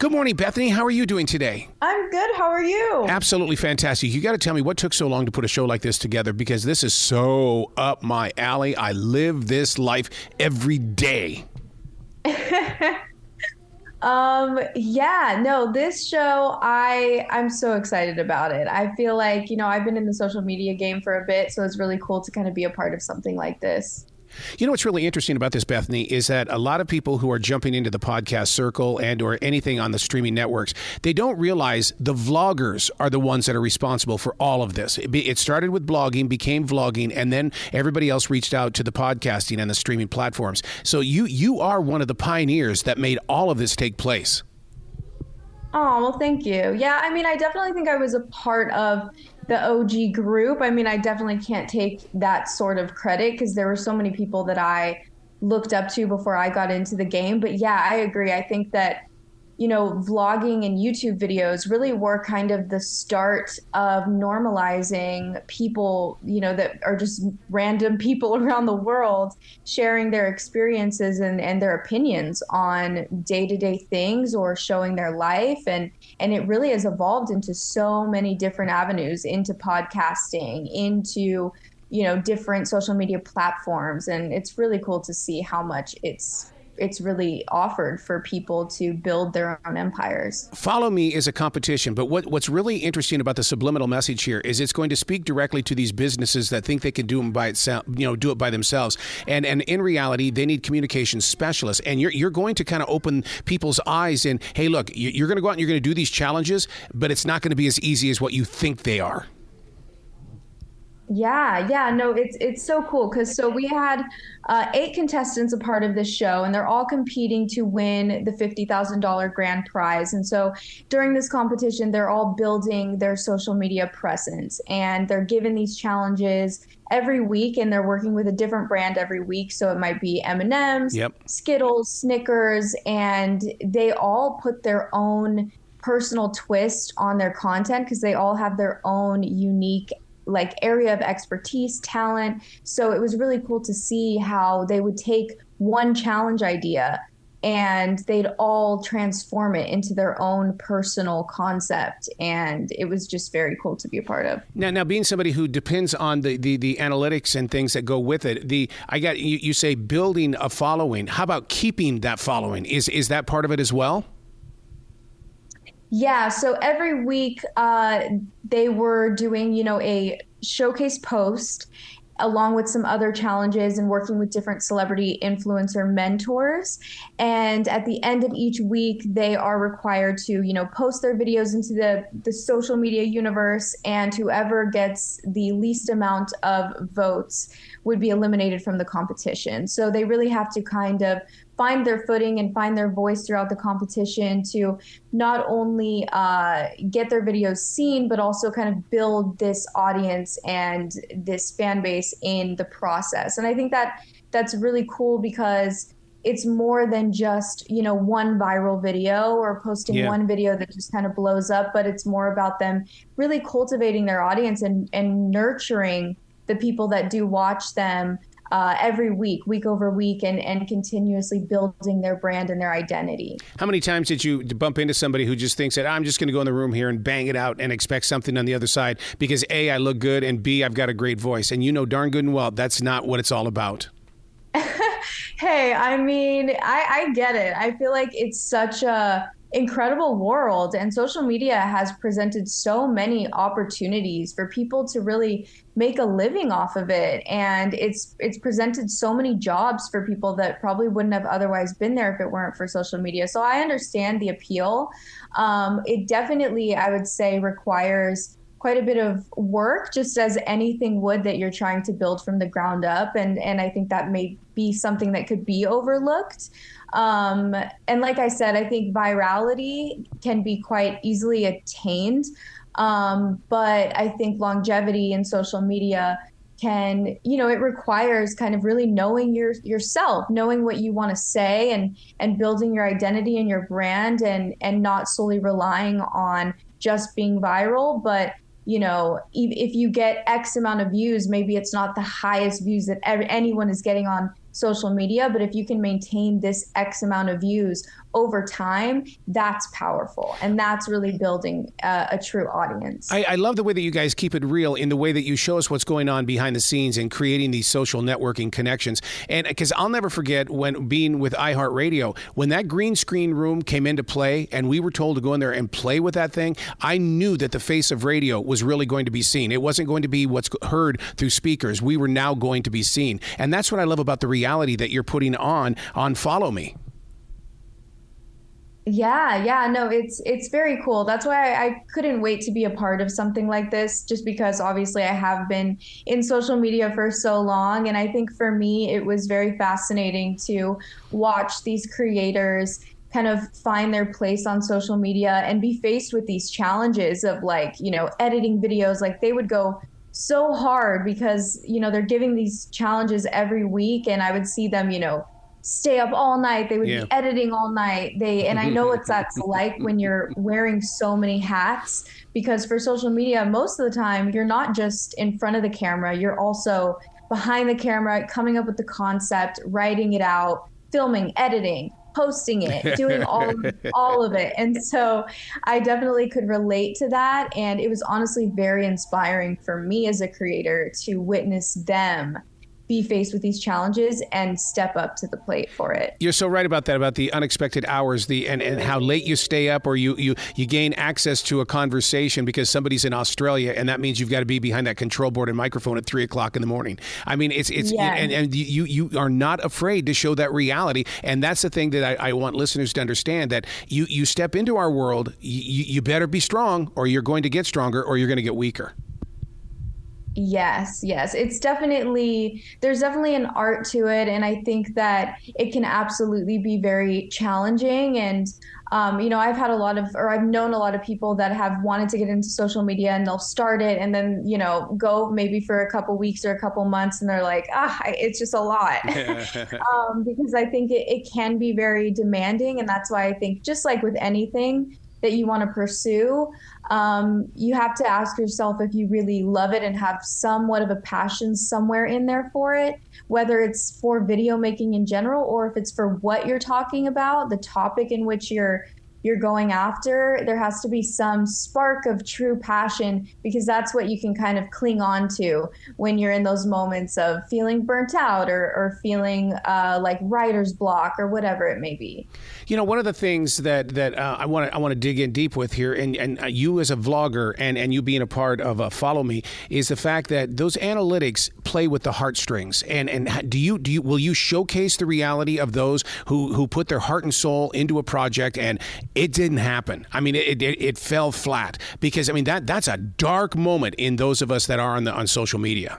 Good morning, Bethany. How are you doing today? I'm good. How are you? Absolutely fantastic. You got to tell me what took so long to put a show like this together, because this is so up my alley. I live this life every day. This show, I'm so excited about it. I feel like, I've been in the social media game for a bit, so it's really cool to kind of be a part of something like this. You know what's really interesting about this, Bethany, is that a lot of people who are jumping into the podcast circle and or anything on the streaming networks, they don't realize the vloggers are the ones that are responsible for all of this. It started with blogging, became vlogging, and then everybody else reached out to the podcasting and the streaming platforms. So you are one of the pioneers that made all of this take place. Oh, well, thank you. Yeah, I definitely think I was a part of the OG group. I definitely can't take that sort of credit because there were so many people that I looked up to before I got into the game. But yeah, I agree. I think that, vlogging and YouTube videos really were kind of the start of normalizing people, that are just random people around the world sharing their experiences and their opinions on day-to-day things or showing their life. And it really has evolved into so many different avenues, into podcasting, into, different social media platforms. And it's really cool to see how much it's really offered for people to build their own empires. Follow Me is a competition, but what's really interesting about the subliminal message here is it's going to speak directly to these businesses that think they can do them by itself, do it by themselves. And in reality, they need communication specialists. And you're going to kind of open people's eyes and, hey, look, you're going to go out and you're going to do these challenges, but it's not going to be as easy as what you think they are. No, it's so cool because we had 8 contestants a part of this show, and they're all competing to win the $50,000 grand prize. And so during this competition, they're all building their social media presence, and they're given these challenges every week, and they're working with a different brand every week. So it might be M&Ms, yep, Skittles, Snickers, and they all put their own personal twist on their content because they all have their own unique area of expertise, talent. So it was really cool to see how they would take one challenge idea and they'd all transform it into their own personal concept. And it was just very cool to be a part of. Now being somebody who depends on the analytics and things that go with it, you say building a following. How about keeping that following? Is that part of it as well? Yeah, so every week they were doing, a showcase post along with some other challenges and working with different celebrity influencer mentors. And at the end of each week, they are required to, post their videos into the social media universe, and whoever gets the least amount of votes would be eliminated from the competition. So they really have to kind of find their footing and find their voice throughout the competition to not only get their videos seen, but also kind of build this audience and this fan base in the process. And I think that that's really cool because it's more than just, one viral video or posting one video that just kind of blows up, but it's more about them really cultivating their audience and nurturing the people that do watch them every week over week, and continuously building their brand and their identity. How many times did you bump into somebody who just thinks that I'm just going to go in the room here and bang it out and expect something on the other side because A, I look good, and B, I've got a great voice? And darn good and well, that's not what it's all about. Hey, I get it. I feel like it's such a incredible world, and social media has presented so many opportunities for people to really make a living off of it, and it's presented so many jobs for people that probably wouldn't have otherwise been there if it weren't for social media. So I understand the appeal. It definitely, I would say, requires quite a bit of work, just as anything would that you're trying to build from the ground up. And I think that may be something that could be overlooked. And like I said, I think virality can be quite easily attained. But I think longevity in social media can, it requires kind of really knowing yourself, knowing what you want to say, and building your identity and your brand, and not solely relying on just being viral. But if you get X amount of views, maybe it's not the highest views that anyone is getting on social media, but if you can maintain this X amount of views over time, that's powerful. And that's really building a true audience. I love the way that you guys keep it real in the way that you show us what's going on behind the scenes and creating these social networking connections. And because I'll never forget when being with iHeartRadio, when that green screen room came into play and we were told to go in there and play with that thing, I knew that the face of radio was really going to be seen. It wasn't going to be what's heard through speakers. We were now going to be seen. And that's what I love about the reality that you're putting on Follow Me. Yeah, no, it's very cool. That's why I couldn't wait to be a part of something like this, just because obviously I have been in social media for so long. And I think for me, it was very fascinating to watch these creators kind of find their place on social media and be faced with these challenges of like, editing videos. Like they would go so hard because, they're giving these challenges every week, and I would see them, stay up all night. They would be editing all night. And I know what that's like when you're wearing so many hats, because for social media, most of the time, you're not just in front of the camera, you're also behind the camera, coming up with the concept, writing it out, filming, editing, posting it, doing all of it. And so I definitely could relate to that. And it was honestly very inspiring for me as a creator to witness them be faced with these challenges and step up to the plate for it. You're so right about that, about the unexpected hours, and how late you stay up, or you gain access to a conversation because somebody's in Australia, and that means you've got to be behind that control board and microphone at 3:00 in the morning. I mean, it's and you are not afraid to show that reality, and that's the thing that I want listeners to understand, that you step into our world, you better be strong, or you're going to get stronger, or you're going to get weaker. Yes. There's definitely an art to it. And I think that it can absolutely be very challenging. And, I've known a lot of people that have wanted to get into social media, and they'll start it and then, go maybe for a couple weeks or a couple months, and they're like, it's just a lot. Because I think it can be very demanding. And that's why I think, just like with anything that you want to pursue, you have to ask yourself if you really love it and have somewhat of a passion somewhere in there for it, whether it's for video making in general, or if it's for what you're talking about, the topic in which you're going after. There has to be some spark of true passion, because that's what you can kind of cling on to when you're in those moments of feeling burnt out or feeling like writer's block or whatever it may be. One of the things that I want to dig in deep with here, and you as a vlogger and you being a part of Follow Me, is the fact that those analytics play with the heartstrings. And will you showcase the reality of those who put their heart and soul into a project and it didn't happen? I mean, it fell flat, because I mean that's a dark moment in those of us that are on social media.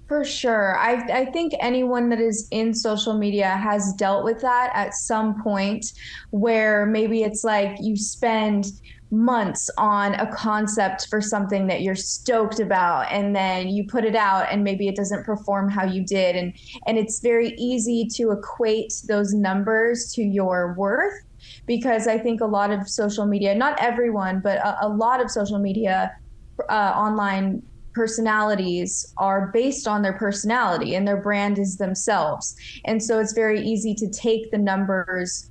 For sure. I think anyone that is in social media has dealt with that at some point, where maybe it's like you spend months on a concept for something that you're stoked about, and then you put it out and maybe it doesn't perform how you did. And it's very easy to equate those numbers to your worth, because I think a lot of social media, not everyone, but a lot of social media online personalities are based on their personality, and their brand is themselves. And so it's very easy to take the numbers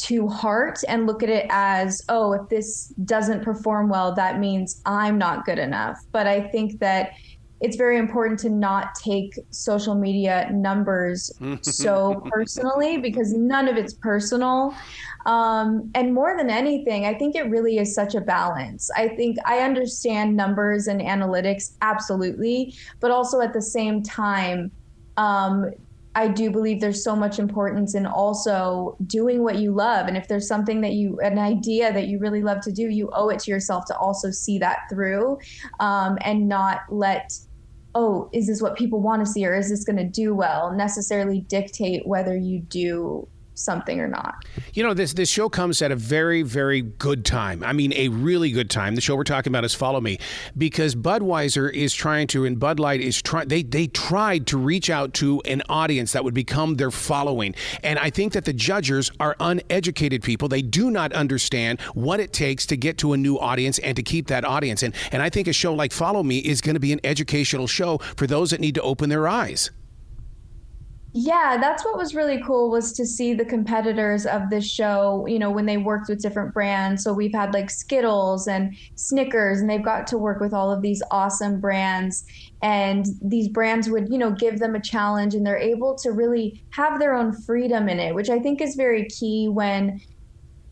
to heart and look at it as, oh, if this doesn't perform well, that means I'm not good enough. But I think that it's very important to not take social media numbers so personally, because none of it's personal. And more than anything, I think it really is such a balance. I think I understand numbers and analytics, absolutely. But also at the same time, I do believe there's so much importance in also doing what you love. And if there's something an idea that you really love to do, you owe it to yourself to also see that through, and not let, oh, is this what people want to see, or is this going to do well, necessarily dictate whether you do something or not. This show comes at a very, very good time. I mean, a really good time. The show we're talking about is Follow Me, because Budweiser is trying to, and Bud Light is trying, they tried to reach out to an audience that would become their following. And I think that the judges are uneducated people. They do not understand what it takes to get to a new audience and to keep that audience. And I think a show like Follow Me is going to be an educational show for those that need to open their eyes. Yeah, that's what was really cool was to see the competitors of this show, when they worked with different brands. So we've had like Skittles and Snickers, and they've got to work with all of these awesome brands. And these brands would, give them a challenge, and they're able to really have their own freedom in it, which I think is very key when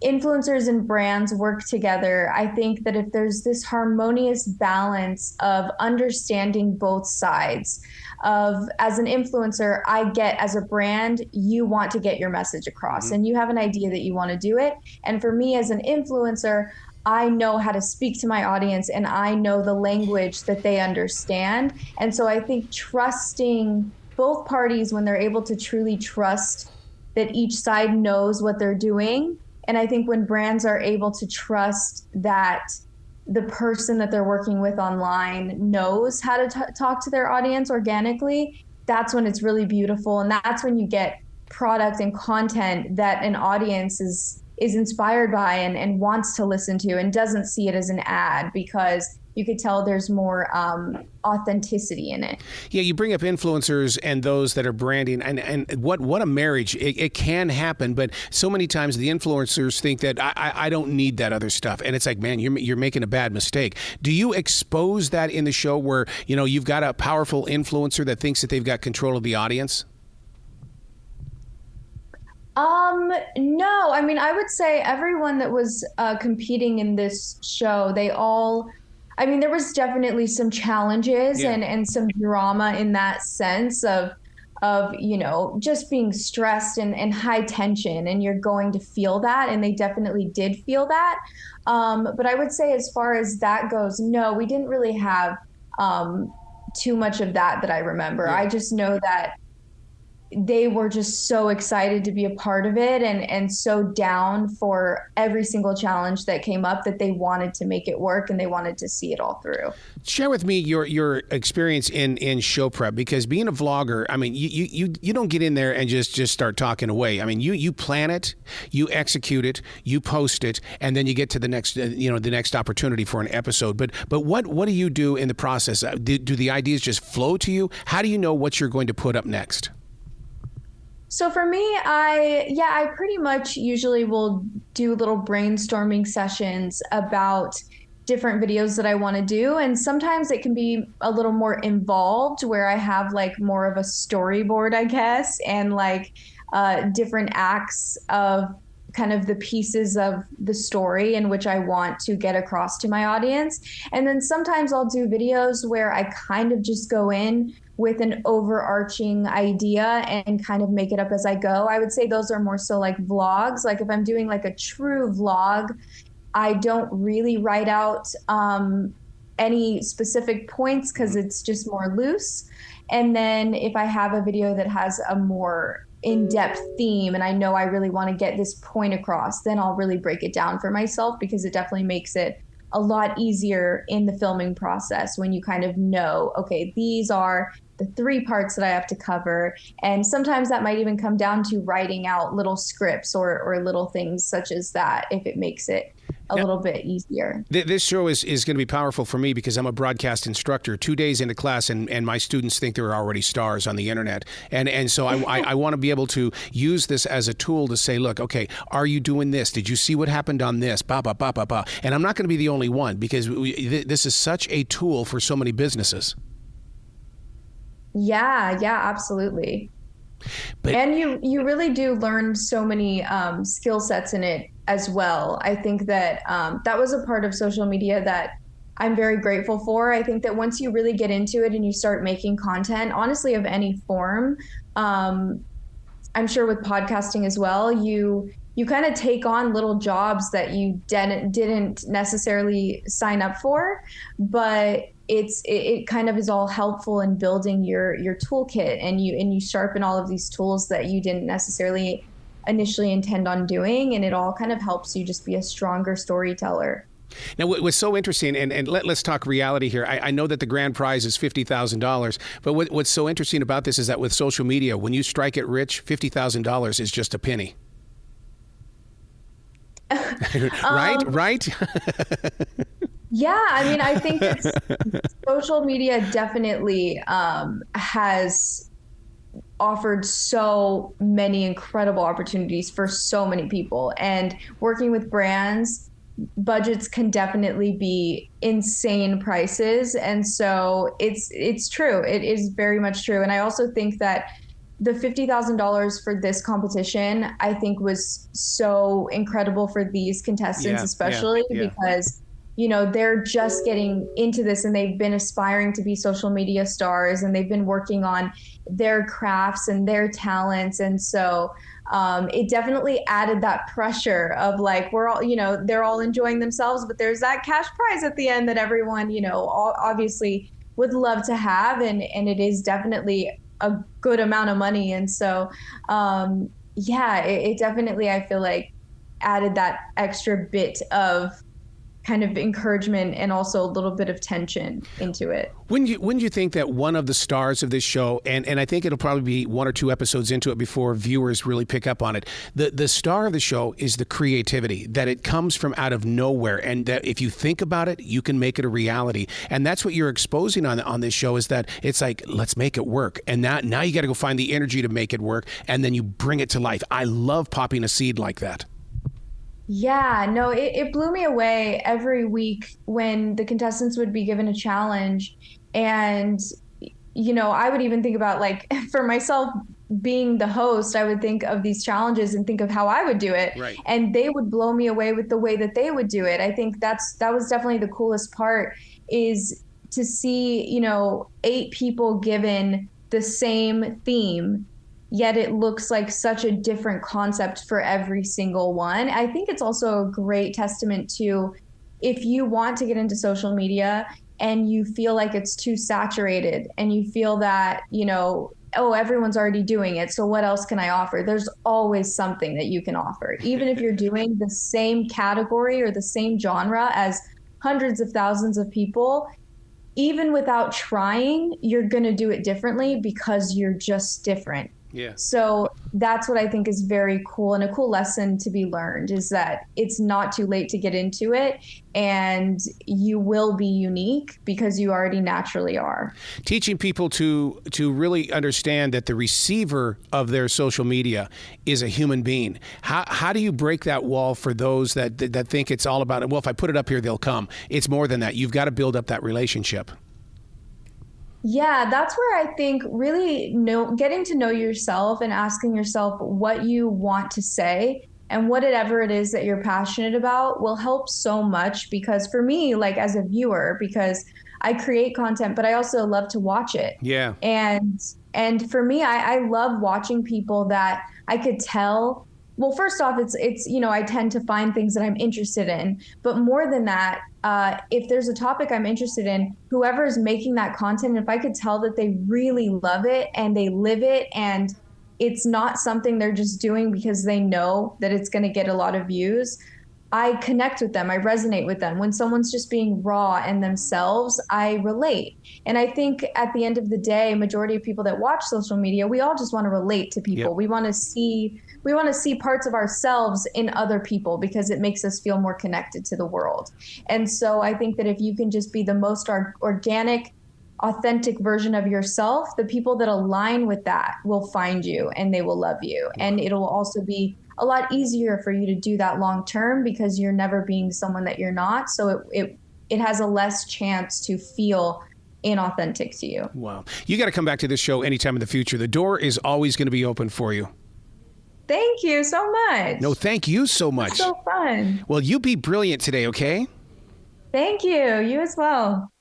influencers and brands work together. I think that if there's this harmonious balance of understanding both sides of, as an influencer, I get, as a brand, you want to get your message across and you have an idea that you want to do it. And for me as an influencer, I know how to speak to my audience and I know the language that they understand. And so I think trusting both parties, when they're able to truly trust that each side knows what they're doing. And I think when brands are able to trust that the person that they're working with online knows how to talk to their audience organically, that's when it's really beautiful. And that's when you get product and content that an audience is inspired by and wants to listen to and doesn't see it as an ad, because you could tell there's more authenticity in it. Yeah, you bring up influencers and those that are branding, and what a marriage. It can happen, but so many times the influencers think that I don't need that other stuff, and it's like, man, you're making a bad mistake. Do you expose that in the show where you've got a powerful influencer that thinks that they've got control of the audience? No, I mean, I would say everyone that was competing in this show, there was definitely some challenges and some drama in that sense of just being stressed and high tension, and you're going to feel that, and they definitely did feel that. But I would say as far as that goes, no, we didn't really have too much of that I remember. Yeah. I just know that they were just so excited to be a part of it and so down for every single challenge that came up, that they wanted to make it work and they wanted to see it all through. Share with me your experience in show prep, because being a vlogger, I mean, you don't get in there and just start talking away. I mean, you plan it, you execute it, you post it, and then you get to the next opportunity for an episode. But what do you do in the process? Do the ideas just flow to you? How do you know what you're going to put up next? So for me, I pretty much usually will do little brainstorming sessions about different videos that I want to do. And sometimes it can be a little more involved, where I have like more of a storyboard, I guess, and like different acts of kind of the pieces of the story in which I want to get across to my audience. And then sometimes I'll do videos where I kind of just go in with an overarching idea and kind of make it up as I go. I would say those are more so like vlogs. Like if I'm doing like a true vlog, I don't really write out any specific points, because it's just more loose. And then if I have a video that has a more in-depth theme and I know I really want to get this point across, then I'll really break it down for myself, because it definitely makes it a lot easier in the filming process when you kind of know, okay, these are the 3 parts that I have to cover. And sometimes that might even come down to writing out little scripts or little things such as that, if it makes it a little bit easier. This show is going to be powerful for me, because I'm a broadcast instructor. 2 days into class, and my students think they're already stars on the internet. And so I want to be able to use this as a tool to say, look, okay, are you doing this? Did you see what happened on this? Ba, ba, ba, ba, ba. And I'm not going to be the only one, because this is such a tool for so many businesses. Yeah, absolutely. And you really do learn so many skill sets in it as well. I think that that was a part of social media that I'm very grateful for. I think that once you really get into it and you start making content, honestly, of any form, I'm sure with podcasting as well, you kind of take on little jobs that you didn't necessarily sign up for, but it kind of is all helpful in building your toolkit, and you sharpen all of these tools that you didn't necessarily initially intend on doing, and it all kind of helps you just be a stronger storyteller. Now, what's so interesting, and let's talk reality here. I know that the grand prize is $50,000, but what's so interesting about this is that with social media, when you strike it rich, $50,000 is just a penny. Right? Yeah, I mean, I think social media definitely has offered so many incredible opportunities for so many people. And working with brands, budgets can definitely be insane prices. And so it's true. It is very much true. And I also think that the $50,000 for this competition, I think, was so incredible for these contestants, especially because, you know, they're just getting into this and they've been aspiring to be social media stars and they've been working on their crafts and their talents. And so it definitely added that pressure of like, we're all, you know, they're all enjoying themselves, but there's that cash prize at the end that everyone, you know, obviously would love to have. And it is definitely a good amount of money. And so, it definitely, I feel like, added that extra bit of kind of encouragement and also a little bit of tension into it. Wouldn't you think that one of the stars of this show, and I think it'll probably be 1 or 2 episodes into it before viewers really pick up on it, the star of the show is the creativity, that it comes from out of nowhere, and that if you think about it, you can make it a reality. And that's what you're exposing on this show, is that it's like, let's make it work. And now you got to go find the energy to make it work, and then you bring it to life. I love popping a seed like that. Yeah, no, it blew me away every week when the contestants would be given a challenge. And, you know, I would even think about, like, for myself being the host, I would think of these challenges and think of how I would do it. Right. And they would blow me away with the way that they would do it. I think that was definitely the coolest part, is to see, you know, 8 people given the same theme, yet it looks like such a different concept for every single one. I think it's also a great testament to, if you want to get into social media and you feel like it's too saturated and you feel that, you know, oh, everyone's already doing it, so what else can I offer? There's always something that you can offer. Even if you're doing the same category or the same genre as hundreds of thousands of people, even without trying, you're going to do it differently because you're just different. Yeah. So that's what I think is very cool, and a cool lesson to be learned, is that it's not too late to get into it, and you will be unique because you already naturally are. Teaching people to really understand that the receiver of their social media is a human being. How do you break that wall for those that think it's all about, well, if I put it up here, they'll come? It's more than that. You've got to build up that relationship. Yeah, that's where I think really getting to know yourself and asking yourself what you want to say and whatever it is that you're passionate about will help so much. Because for me, like, as a viewer, because I create content, but I also love to watch it. Yeah. And for me, I love watching people that I could tell. Well, first off, it's you know, I tend to find things that I'm interested in, but more than that, if there's a topic I'm interested in, whoever is making that content, if I could tell that they really love it and they live it, and it's not something they're just doing because they know that it's going to get a lot of views, I connect with them. I resonate with them. When someone's just being raw and themselves, I relate. And I think at the end of the day, majority of people that watch social media, we all just want to relate to people. Yep. We want to see parts of ourselves in other people because it makes us feel more connected to the world. And so I think that if you can just be the most organic, authentic version of yourself, the people that align with that will find you and they will love you. And it'll also be a lot easier for you to do that long term because you're never being someone that you're not. So it has a less chance to feel inauthentic to you. Wow. You got to come back to this show anytime in the future. The door is always going to be open for you. Thank you so much. No, thank you so much. It's so fun. Well, you be brilliant today, okay? Thank you. You as well.